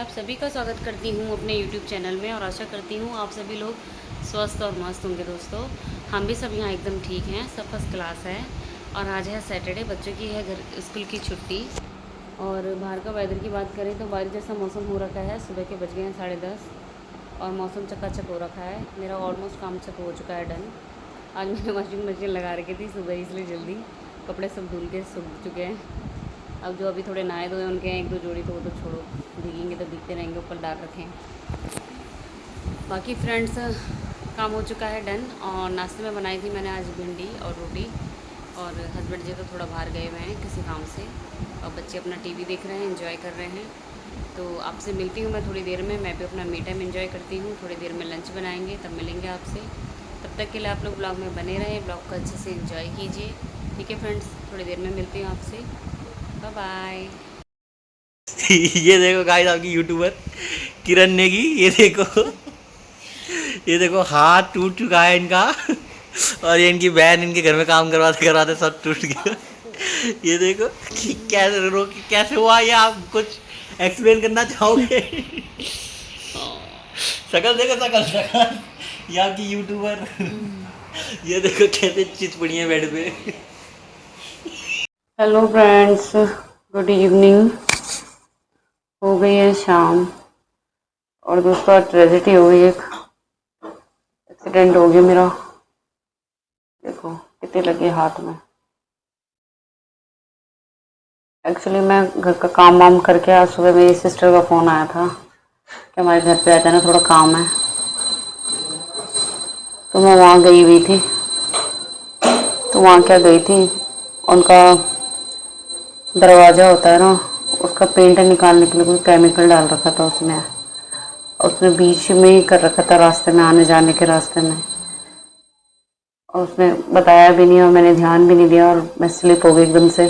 आप सभी का स्वागत करती हूँ अपने YouTube चैनल में और आशा करती हूँ आप सभी लोग स्वस्थ और मस्त होंगे। दोस्तों हम भी सब यहाँ एकदम ठीक हैं, सब फर्स्ट क्लास है। और आज है सैटरडे, बच्चों की है घर स्कूल की छुट्टी। और बाहर का वेदर की बात करें तो बारिश जैसा मौसम हो रखा है। सुबह के बज गए हैं 10:30 और मौसम चकाचक हो रखा है। मेरा ऑलमोस्ट काम चक हो चुका है, डन। आज मैंने वॉशिंग मशीन लगा रखी थी सुबह, इसलिए जल्दी कपड़े सब धुल के सूख चुके हैं। अब जो अभी थोड़े नहाए धोए उनके हैं 1-2 जोड़ी, तो वो तो छोड़ो, भीगेंगे तो भीगते रहेंगे, ऊपर डाल रखें। बाकी फ्रेंड्स काम हो चुका है, डन। और नाश्ते में बनाई थी मैंने आज भिंडी और रोटी। और हस्बैंड जी तो थोड़ा बाहर गए हुए हैं किसी काम से, और बच्चे अपना टीवी देख रहे हैं, एंजॉय कर रहे हैं। तो आपसे मिलती हूँ मैं थोड़ी देर में। मैं भी अपना मी टाइम एंजॉय करती हूँ। थोड़ी देर में लंच बनाएंगे, तब मिलेंगे आपसे। तब तक के लिए आप लोग ब्लॉग में बने रहें, ब्लॉग को अच्छे से एंजॉय कीजिए। ठीक है फ्रेंड्स, थोड़ी देर में मिलती हूँ आपसे। Bye bye. ये देखो गाइस, आपकी यूट्यूबर किरण ने की, ये देखो हाथ टूट चुका है इनका। और ये इनकी बहन इनके घर में काम करवाते करवाते सब टूट गया। ये देखो कि कैसे हुआ, ये आप कुछ एक्सप्लेन करना चाहोगे? शकल देखो, शकल शकल ये आपकी यूट्यूबर। ये देखो कैसे चित पड़ी है बेड पे। Hello friends, good evening. हो गई है शाम और दोस्तों ट्रेजेडी हो गई, एक एक्सीडेंट हो गया मेरा। देखो कितने लगे हाथ में। एक्चुअली मैं घर का काम वाम करके आज सुबह मेरी सिस्टर का फ़ोन आया था कि हमारे घर पे आ जाना, थोड़ा काम है। तो मैं वहाँ गई हुई थी। तो वहाँ क्या गई थी, उनका दरवाज़ा होता है ना, उसका पेंट निकालने के लिए कोई केमिकल डाल रखा था उसने। उसने बीच में ही कर रखा था, रास्ते में, आने जाने के रास्ते में। और उसने बताया भी नहीं और मैंने ध्यान भी नहीं दिया और मैं स्लिप हो गई एकदम से।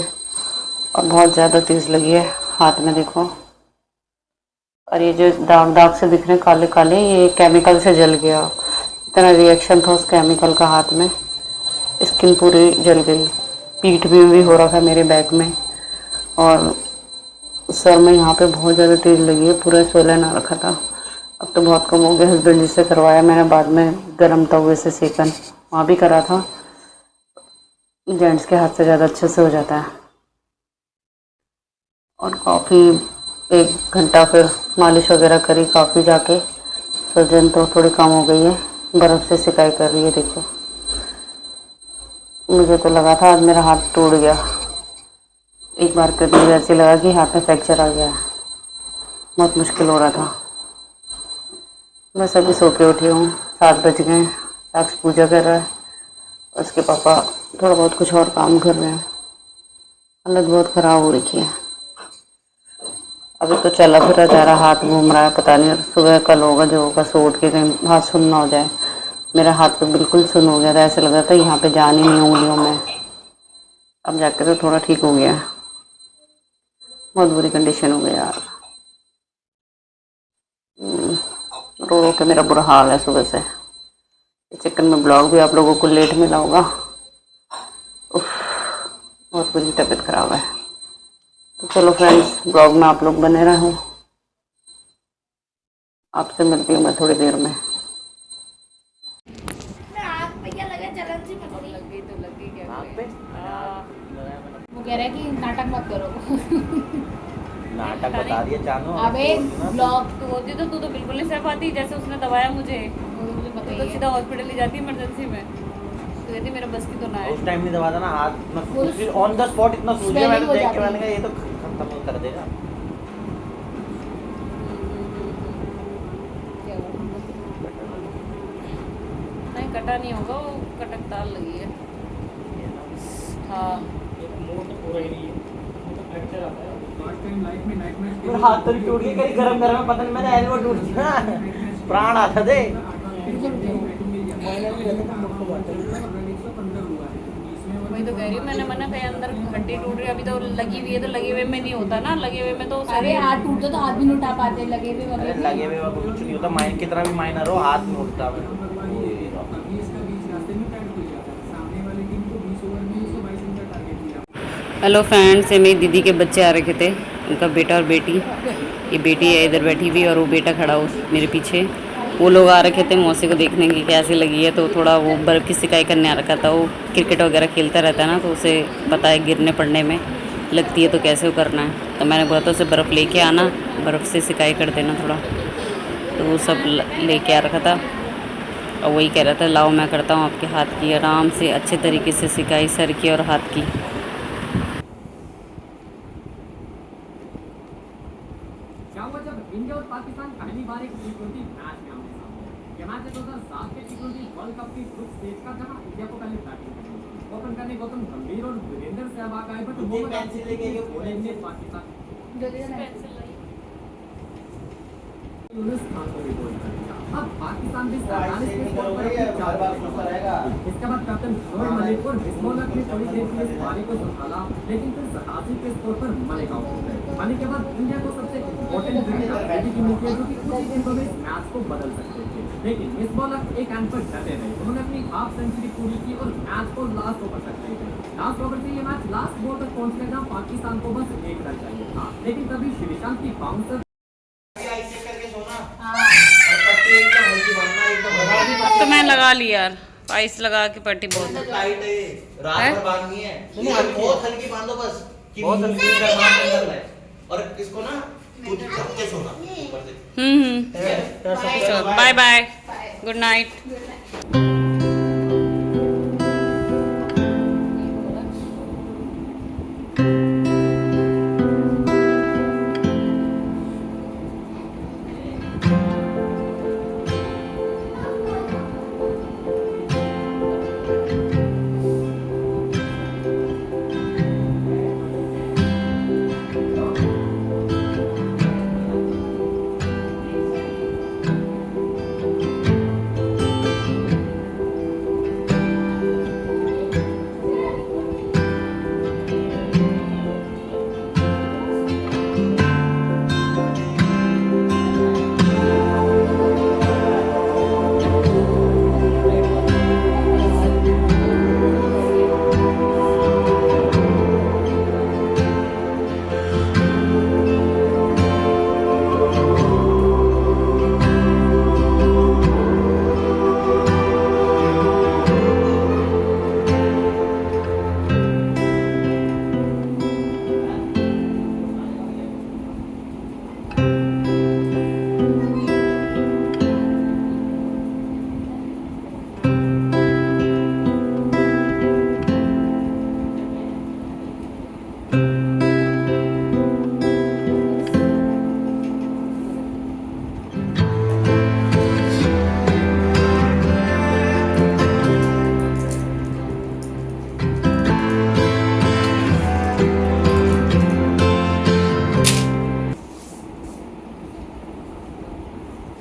और बहुत ज़्यादा तेज़ लगी है हाथ में, देखो। और ये जो दाग दाग से दिख रहे हैं काले काले, ये केमिकल से जल गया। इतना रिएक्शन था उस केमिकल का हाथ में, स्किन पूरी जल गई। पीठ में भी हो रहा था मेरे बैक में, और सर में यहाँ पे बहुत ज़्यादा तेज़ लगी है, पूरा स्वेलन आ रखा था। अब तो बहुत कम हो गया। हस्बैंड जी से करवाया मैंने बाद में, गर्म तवे से सेकन, वहाँ भी करा था। जेंट्स के हाथ से ज़्यादा अच्छे से हो जाता है। और काफ़ी 1 घंटा फिर मालिश वगैरह करी, काफ़ी जाके सूजन तो थोड़ी कम हो गई है। बर्फ़ से सिकाई कर रही है, देखो। मुझे तो लगा था आज मेरा हाथ टूट गया। एक बार कभी ऐसे लगा कि हाथ में फ्रैक्चर आ गया है, बहुत मुश्किल हो रहा था। बस अभी सो के उठी हूँ, 7 बज गए। साक्ष पूजा कर रहा है, उसके पापा थोड़ा बहुत कुछ और काम कर रहे हैं। हालत बहुत ख़राब हो रखी है। अभी तो चला फिरा जा रहा, हाथ घूम रहा है, पता नहीं सुबह कल होगा जो होगा, सो उठ के कहीं हाथ सुन ना हो जाए। मेरा हाथ तो बिल्कुल सुन हो गया था, ऐसा लग रहा था यहाँ पे जान ही नहीं उंगलियों में। अब जाकर तो थोड़ा ठीक हो गया। बहुत बुरी कंडीशन हो गई यार। रो रो के मेरा बुरा हाल है सुबह से। इस चक्कर में ब्लॉग भी आप लोगों को लेट मिला होगा। उफ, बहुत बुरी तबीयत खराब है। तो चलो फ्रेंड्स, ब्लॉग में आप लोग बने रहो। आपसे मिलती हूँ मैं थोड़ी देर में। लग गई तो लग गई, क्या करें। वो कह रहा है कि नाटक मत करो। नाटक बता दिए चानो। अबे ब्लॉग तो होती तो तू तो बिल्कुल नहीं सह पाती, जैसे उसने दबाया मुझे। मुझे पता ही तो है। सीधा हॉस्पिटल ले जाती इमरजेंसी में। तो कहती मेरा बस की तो ना है। उस टाइम नहीं दबा था ना हाथ, वो फिर ऑन द स्पॉट इतना सूज गया। मैंने swelling हो देख के जाती मैंने कहा है। ये तो खत्म कर देगा। क्या हुआ? नहीं कटा नहीं होगा, वो कटक ताल लगी है। हाँ मेरा हाथ तो टूट गया, कहीं गरम गरम में, पता नहीं मैंने एल्बो टूट गया, प्राण आता थे। वही तो कह रही हूँ, मैंने मना कहीं अंदर हड्डी टूट रही है। अभी तो लगी हुई है, तो लगे हुए में नहीं होता ना, लगे हुए में तो अरे हाथ टूटता तो हाथ भी नहीं उठा पाते, लगे हुए अरे वगैरह। लगे हुए वक्त कुछ नहीं होता, माइन कितना भी माइनर हो हाथ में उठता है। हेलो फ्रेंड्स, ये मेरी दीदी के बच्चे आ रखे थे, उनका बेटा और बेटी, ये बेटी है इधर बैठी हुई और वो बेटा खड़ा हो मेरे पीछे। वो लोग आ रखे थे मौसी को देखने की कैसी लगी है, तो थोड़ा वो बर्फ़ की सिकाई करने आ रखा था। वो क्रिकेट वगैरह खेलता रहता है ना, तो उसे पता है गिरने पड़ने में लगती है तो कैसे वो करना है। तो मैंने बोला था उसे बर्फ़ लेके आना, बर्फ़ से सिकाई कर देना थोड़ा, तो वो सब लेके आ रखा था। और वही कह रहा था लाओ मैं करता हूँ आपके हाथ की आराम से अच्छे तरीके से सिकाई, सर की और हाथ की। क्या हुआ जब इंडिया और पाकिस्तान पहली बार एक टी20 मैच में आमने सामने। यह मैच 2007 के टी20 वर्ल्ड कप की ग्रुप स्टेज का, जहां इंडिया को पहले बैटिंग करनी थी। ओपन करने गौतम गंभीर और वीरेंद्र सहवाग आए, बट मोहम्मद ने पाकिस्तान यूनुस खान को भी गोल कर दिया। अब पाकिस्तान भी 47 के स्कोर पर अपनी 4 विकेट। इसके बाद कैप्टन शोएब मलिक और हिजबुल्लाह ने थोड़ी देर के लिए इस पारी को संभाला, लेकिन फिर 87 के स्कोर पर मलिक आउट हो गए। पानी के बाद इंडिया को सबसे इम्पोर्टेंट विकेट की मिलती है, जो कि कुछ ही गेंदों में इस मैच को बदल सकते थे। लेकिन हिजबुल्लाह एक एंड पर डटे रहे। उन्होंने अपनी हाफ सेंचुरी पूरी की और मैच को लास्ट ओवर तक ले गए। लास्ट ओवर से ये मैच लास्ट बॉल तक पहुंच गया, जहां पाकिस्तान को बस 1 रन चाहिए था। लेकिन तभी श्रीशांत की बाउंसर अब तो मैं लगा ली यार, आइस लगा के पट्टी बहुत टाइट है ये, रात है? भर बांधनी है। बहुत हल्की बांधो बस, कि बहुत हल्की कर ले। और इसको ना कुछ ढक के सोना ऊपर से। Bye bye, good night.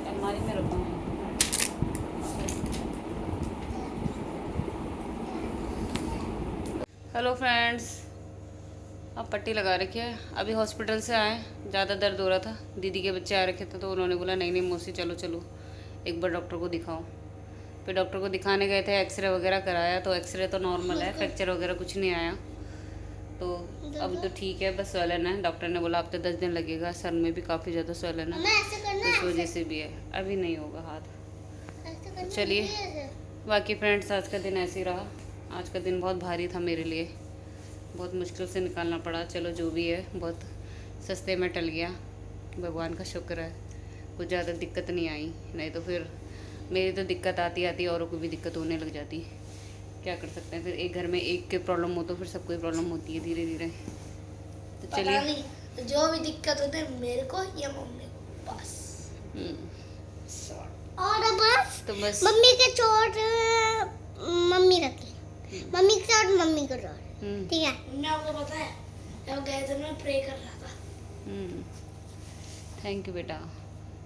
अलमारी में रखा हूँ। हेलो फ्रेंड्स, अब पट्टी लगा रखी है। अभी हॉस्पिटल से आए, ज़्यादा दर्द हो रहा था। दीदी के बच्चे आ रखे थे तो उन्होंने बोला नहीं नहीं मौसी चलो चलो एक बार डॉक्टर को दिखाओ। फिर डॉक्टर को दिखाने गए थे, एक्सरे वगैरह कराया तो एक्सरे तो नॉर्मल है, फ्रैक्चर वगैरह कुछ नहीं आया। तो अब तो ठीक है, बस स्वेलन है। डॉक्टर ने बोला हफ्ते 10 दिन लगेगा, सर में भी काफ़ी ज़्यादा स्वेलन है तो इस वजह से भी है, अभी नहीं होगा हाथ। तो चलिए, बाकी फ्रेंड्स आज का दिन ऐसे ही रहा। आज का दिन बहुत भारी था मेरे लिए, बहुत मुश्किल से निकालना पड़ा। चलो जो भी है बहुत सस्ते में टल गया, भगवान का शुक्र है। कुछ ज़्यादा दिक्कत नहीं आई, नहीं तो फिर मेरी तो दिक्कत आती आती औरों को भी दिक्कत होने लग जाती। क्या कर सकते हैं, फिर एक घर में एक के प्रॉब्लम हो तो फिर सबको ही प्रॉब्लम होती है धीरे धीरे। तो चलिए, जो भी दिक्कत होती है मेरे को या मम्मी को बस। और तो बस मम्मी के चोट मम्मी रखी, मम्मी के चोट मम्मी को चोट, ठीक है। मैं आपको पता है जब गए थे मैं प्रे कर रहा था। थैंक यू बेटा।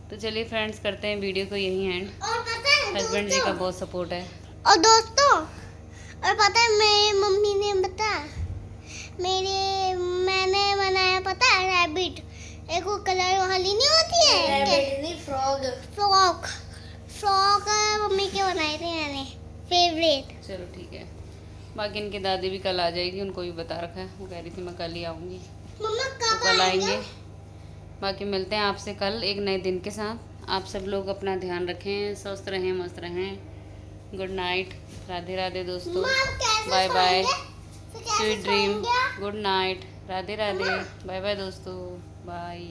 तो चलिए फ्रेंड्स, करते हैं वीडियो को यहीं एंड। और पता है हस्बैंड जी का बहुत सपोर्ट है। और दोस्तों, और पता है मेरी मम्मी ने बताया, मैंने बनाया पता है रैबिट। एक वो कलर वाली नहीं होती है, रैबिट नहीं फ्रॉग मम्मी के बनाए थे मैंने, फेवरेट। चलो ठीक है, बाकी इनकी दादी भी कल आ जाएगी, उनको भी बता रखा है। वो कह रही थी मैं कल ही आऊँगी। मम्मा तो कब कल आएंगे? आएंगे। बाकी मिलते हैं आपसे कल एक नए दिन के साथ। आप सब लोग अपना ध्यान रखें, स्वस्थ रहें, मस्त रहें। गुड नाइट, राधे राधे दोस्तों, मम्मा आप कैसे बाय बाय, सोएंगे? तो कैसे स्वीट ड्रीम, सोएंगे आप? Good night, Radhe Radhe, bye bye दोस्तों, बाय।